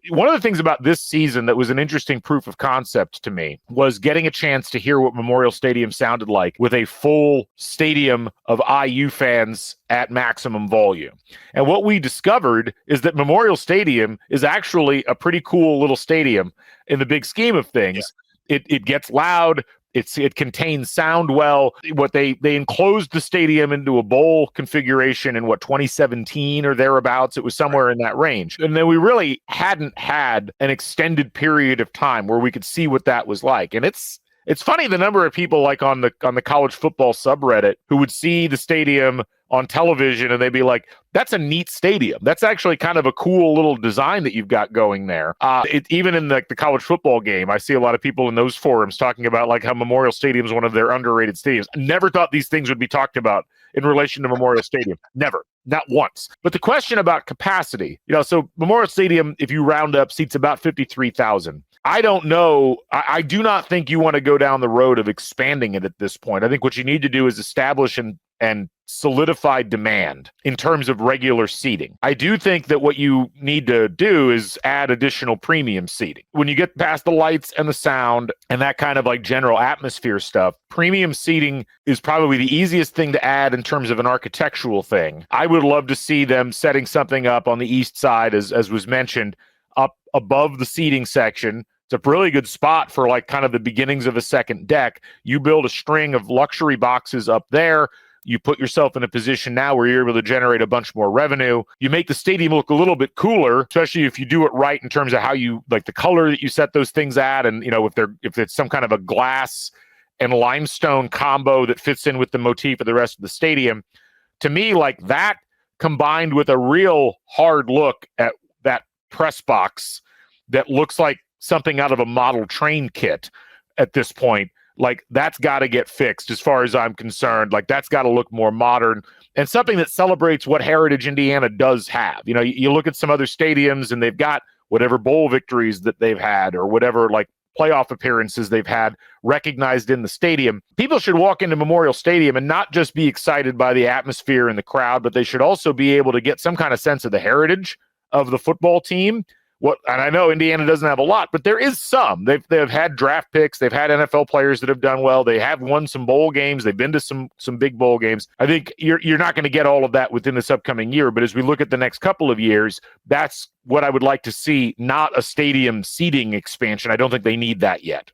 one of the things about this season that was an interesting proof of concept to me was getting a chance to hear what Memorial Stadium sounded like with a full stadium of IU fans at maximum volume. And what we discovered is that Memorial Stadium is actually a pretty cool little stadium in the big scheme of things. Yeah. It gets loud. It contains sound well. What they enclosed the stadium into a bowl configuration in 2017 or thereabouts. It was somewhere in that range. And then we really hadn't had an extended period of time where we could see what that was like. And it's funny the number of people like on the college football subreddit who would see the stadium on television and they'd be like, that's a neat stadium. That's actually kind of a cool little design that you've got going there. Even in the college football game, I see a lot of people in those forums talking about like how Memorial Stadium is one of their underrated stadiums. I never thought these things would be talked about in relation to Memorial Stadium. Never. Not once. But the question about capacity, so Memorial Stadium, if you round up, seats about 53,000. I don't know. I do not think you want to go down the road of expanding it at this point. I think what you need to do is establish and solidify demand in terms of regular seating. I do think that what you need to do is add additional premium seating. When you get past the lights and the sound and that kind of like general atmosphere stuff, premium seating is probably the easiest thing to add in terms of an architectural thing. I would love to see them setting something up on the east side, as was mentioned, up above the seating section. It's a really good spot for like kind of the beginnings of a second deck. You build a string of luxury boxes up there. You put yourself in a position now where you're able to generate a bunch more revenue. You make the stadium look a little bit cooler, especially if you do it right in terms of how you like the color that you set those things at. And, if it's some kind of a glass and limestone combo that fits in with the motif of the rest of the stadium, to me, like that combined with a real hard look at that press box that looks like something out of a model train kit at this point, like that's got to get fixed as far as I'm concerned. Like that's got to look more modern and something that celebrates what heritage Indiana does have. You look at some other stadiums and they've got whatever bowl victories that they've had or whatever like playoff appearances they've had recognized in the stadium. People should walk into Memorial Stadium and not just be excited by the atmosphere and the crowd, but they should also be able to get some kind of sense of the heritage of the football team. And I know Indiana doesn't have a lot, but there is some. They've had draft picks. They've had NFL players that have done well. They have won some bowl games. They've been to some big bowl games. I think you're not going to get all of that within this upcoming year, but as we look at the next couple of years, that's what I would like to see, not a stadium seating expansion. I don't think they need that yet.